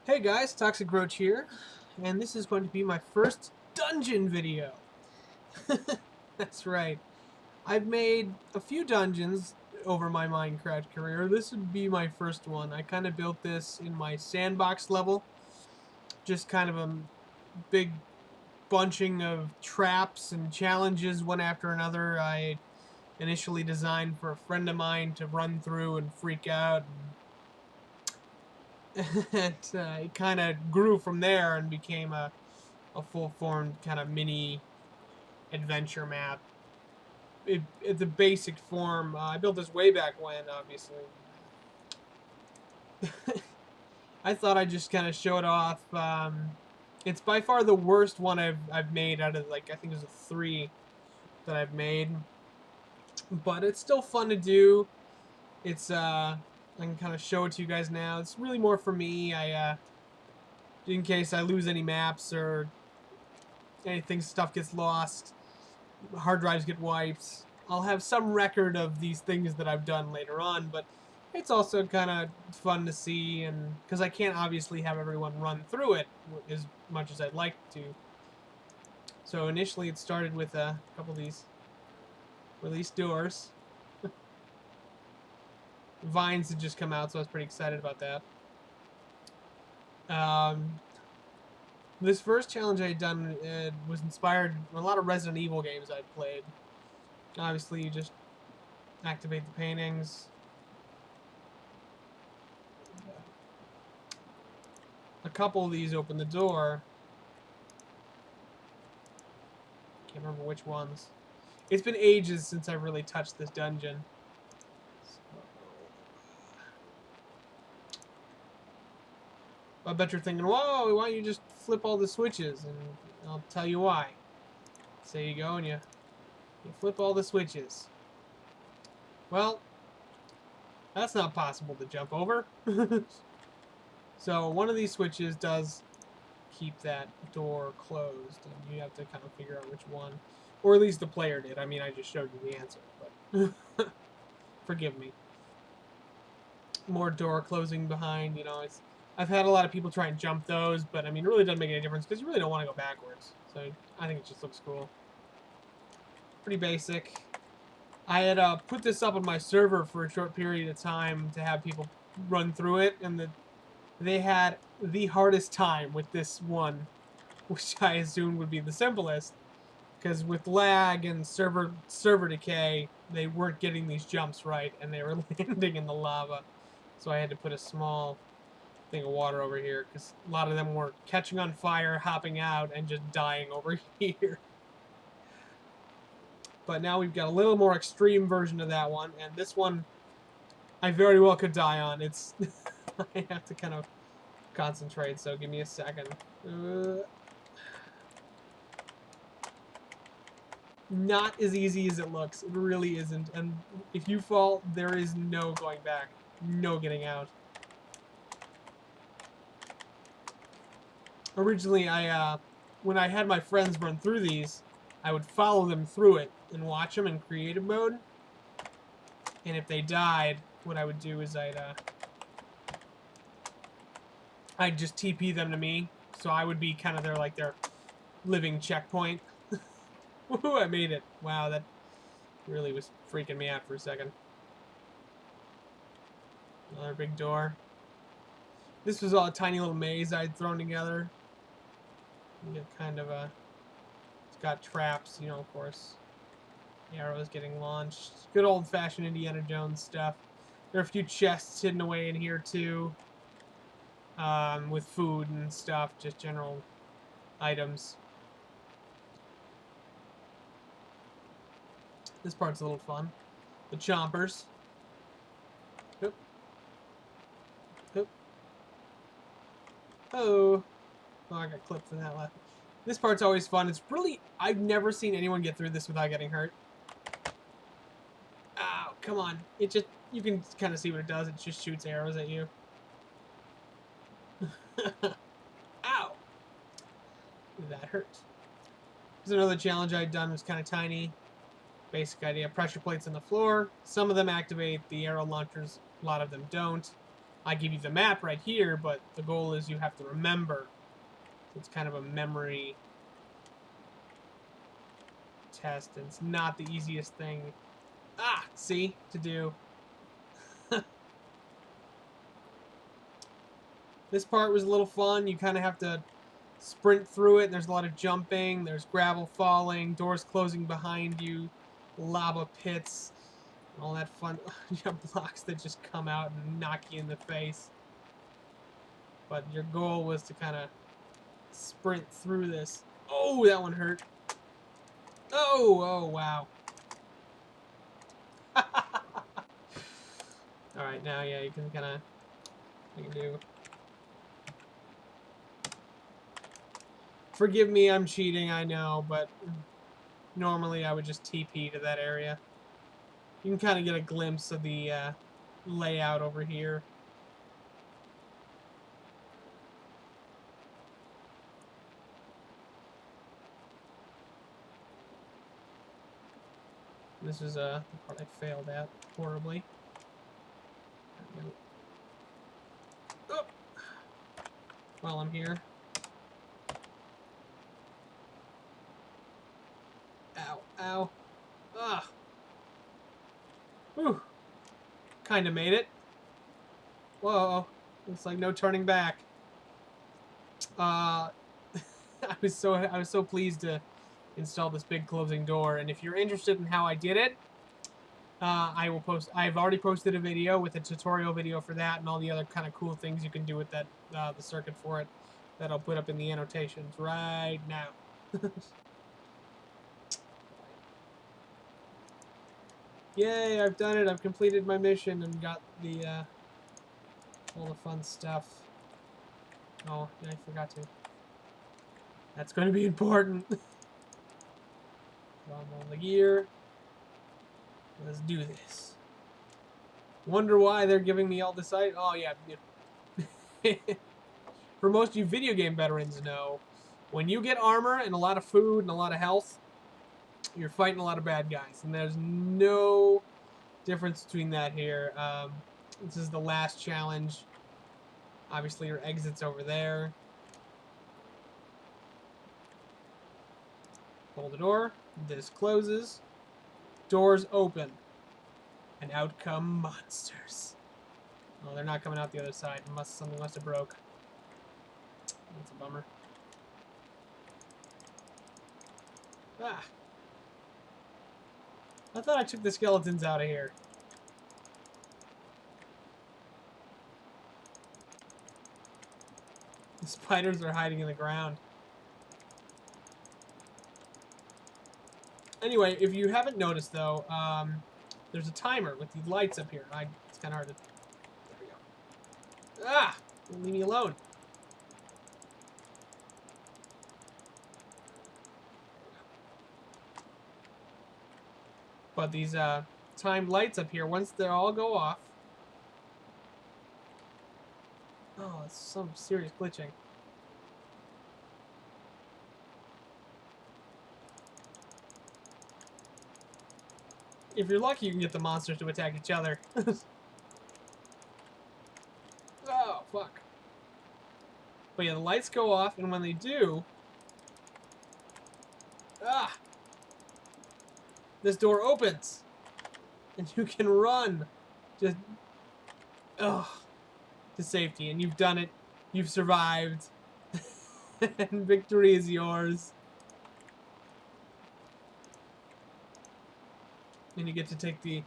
Hey guys, Toxic Roach here, and this is going to be my first dungeon video. That's right. I've made a few dungeons over my Minecraft career. This would be my first one. I kind of built this in my sandbox level. Just kind of a big bunching of traps and challenges one after another. I initially designed for a friend of mine to run through and freak out. It kind of grew from there and became a full-formed kind of mini adventure map. It's a basic form. I built this way back when, obviously. I thought I'd just kind of show it off. It's by far the worst one I've made out of, like, I think there's a 3 that I've made. But it's still fun to do. It's, I can kind of show it to you guys now. It's really more for me. In case I lose any maps or anything, stuff gets lost, hard drives get wiped. I'll have some record of these things that I've done later on, but it's also kind of fun to see, and because I can't obviously have everyone run through it as much as I'd like to. So initially it started with a couple of these release doors. Vines had just come out, so I was pretty excited about that. This first challenge I had done was inspired by a lot of Resident Evil games I'd played. Obviously, you just activate the paintings. A couple of these open the door. Can't remember which ones. It's been ages since I really touched this dungeon. I bet you're thinking, whoa, why don't you just flip all the switches? And I'll tell you why. So you go and you flip all the switches. Well, that's not possible to jump over. So one of these switches does keep that door closed, and you have to kind of figure out which one. Or at least the player did. I mean, I just showed you the answer, but forgive me. More door closing behind, you know, I've had a lot of people try and jump those, but I mean, it really doesn't make any difference because you really don't want to go backwards. So I think it just looks cool. Pretty basic. I had put this up on my server for a short period of time to have people run through it, and they had the hardest time with this one, which I assumed would be the simplest, because with lag and server decay, they weren't getting these jumps right, and they were landing in the lava. So I had to put a small thing of water over here, because a lot of them were catching on fire, hopping out, and just dying over here. But now we've got a little more extreme version of that one, and this one I very well could die on. It's I have to kind of concentrate, so give me a second. Not as easy as it looks. It really isn't. And if you fall, there is no going back. No getting out. Originally, when I had my friends run through these, I would follow them through it and watch them in creative mode. And if they died, what I would do is I'd just TP them to me. So I would be kind of their living checkpoint. Woohoo, I made it. Wow, that really was freaking me out for a second. Another big door. This was all a tiny little maze I'd thrown together. You get kind of it's got traps, you know, of course. The arrows getting launched. Good old-fashioned Indiana Jones stuff. There are a few chests hidden away in here, too. With food and stuff, just general items. This part's a little fun. The chompers. Oop. Oop. Oh. Oh, I got clipped from that left. This part's always fun. It's really... I've never seen anyone get through this without getting hurt. Ow, come on. It just... You can kind of see what it does. It just shoots arrows at you. Ow! That hurt. There's another challenge I'd done. It was kind of tiny. Basic idea. Pressure plates on the floor. Some of them activate the arrow launchers. A lot of them don't. I give you the map right here, but the goal is you have to remember. It's kind of a memory test, and it's not the easiest thing, see, to do. This part was a little fun. You kind of have to sprint through it. And there's a lot of jumping. There's gravel falling, doors closing behind you, lava pits, all that fun. You have blocks that just come out and knock you in the face. But your goal was to kind of sprint through this. Oh, that one hurt. Oh, wow. Alright, now, yeah, you can kind of, you can do. Forgive me, I'm cheating, I know, but normally I would just TP to that area. You can kind of get a glimpse of the layout over here. This is the part I failed at horribly. Oh. While I'm here. Ow, ow. Ah. Whew. Kinda made it. Whoa. Looks like no turning back. I was so pleased to install this big closing door, and if you're interested in how I did it, I've already posted a video with a tutorial video for that and all the other kind of cool things you can do with that, the circuit for it, that I'll put up in the annotations right now. Yay, I've done it. I've completed my mission and got the, all the fun stuff. Oh, yeah, I forgot to. That's going to be important. So I'm on the gear. Let's do this. Wonder why they're giving me all this item. Oh, yeah. For most of you video game veterans know, when you get armor and a lot of food and a lot of health, you're fighting a lot of bad guys. And there's no difference between that here. This is the last challenge. Obviously, your exit's over there. Hold the door. This closes. Doors open. And out come monsters. Oh, they're not coming out the other side. Something must have broke. That's a bummer. Ah. I thought I took the skeletons out of here. The spiders are hiding in the ground. Anyway, if you haven't noticed, though, there's a timer with these lights up here. It's kind of hard to... There we go. Ah! Don't leave me alone. But these timed lights up here, once they all go off... Oh, it's some serious glitching. If you're lucky, you can get the monsters to attack each other. Oh, fuck. But yeah, the lights go off, and when they do... Ah! This door opens! And you can run! Just... Ugh. To safety, and you've done it. You've survived. And victory is yours. And you get to take the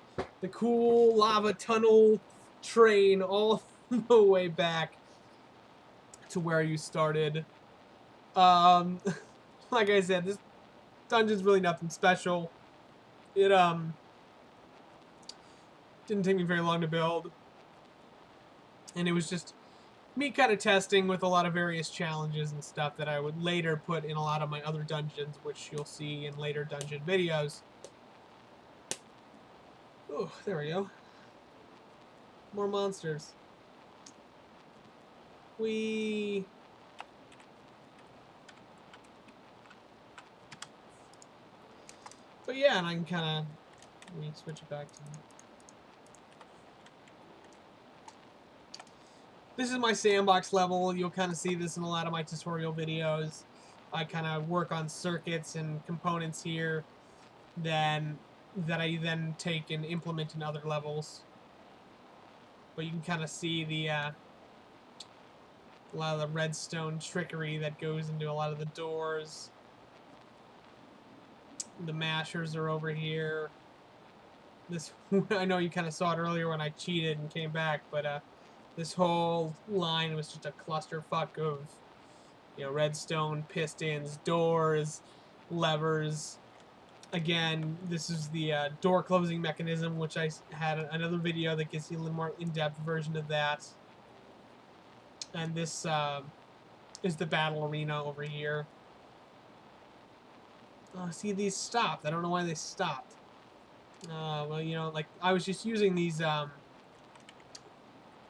cool lava tunnel train all the way back to where you started. Like I said, this dungeon's really nothing special. It didn't take me very long to build. And it was just me kind of testing with a lot of various challenges and stuff that I would later put in a lot of my other dungeons, which you'll see in later dungeon videos. Oh, there we go. More monsters. Whee! But yeah, and I can kind of... Let me switch it back to... this is my sandbox level. You'll kind of see this in a lot of my tutorial videos. I kind of work on circuits and components here that I then take and implement in other levels. But you can kind of see a lot of the redstone trickery that goes into a lot of the doors. The mashers are over here. This I know you kind of saw it earlier when I cheated and came back, but this whole line was just a clusterfuck of, you know, redstone, pistons, doors, levers. Again, this is the door closing mechanism, which I had another video that gives you a little more in-depth version of that. And this is the battle arena over here. See, these stopped. I don't know why they stopped. Well, you know, like, I was just using these, I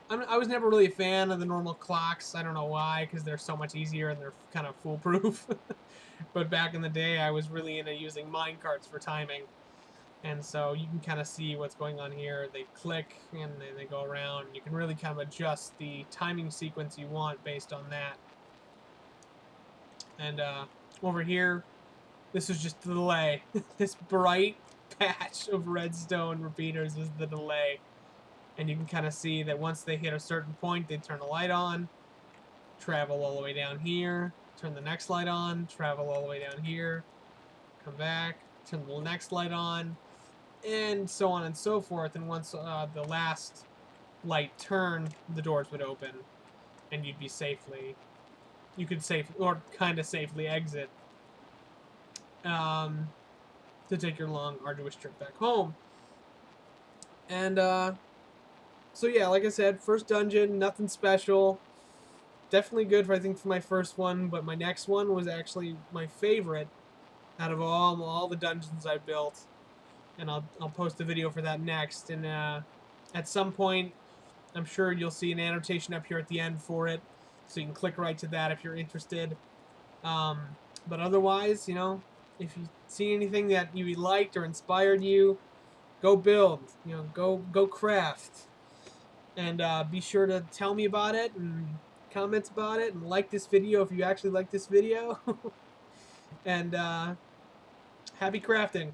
was never really a fan of the normal clocks. I don't know why, because they're so much easier and they're kind of foolproof. But back in the day, I was really into using minecarts for timing. And so you can kind of see what's going on here. They click and then they go around. You can really kind of adjust the timing sequence you want based on that. And over here, this is just the delay. This bright patch of redstone repeaters is the delay. And you can kind of see that once they hit a certain point, they turn the light on, travel all the way down here, turn the next light on, travel all the way down here, come back, turn the next light on, and so on and so forth. And once the last light turned, the doors would open, and you could safely, or kind of safely exit to take your long, arduous trip back home. And so yeah, like I said, first dungeon, nothing special. Definitely good for, I think, for my first one, but my next one was actually my favorite out of all the dungeons I built. And I'll post a video for that next. And at some point, I'm sure you'll see an annotation up here at the end for it, so you can click right to that if you're interested. But otherwise, you know, if you see anything that you liked or inspired you, go build. You know, go craft. And be sure to tell me about it and comment about it and like this video if you actually like this video. And happy crafting.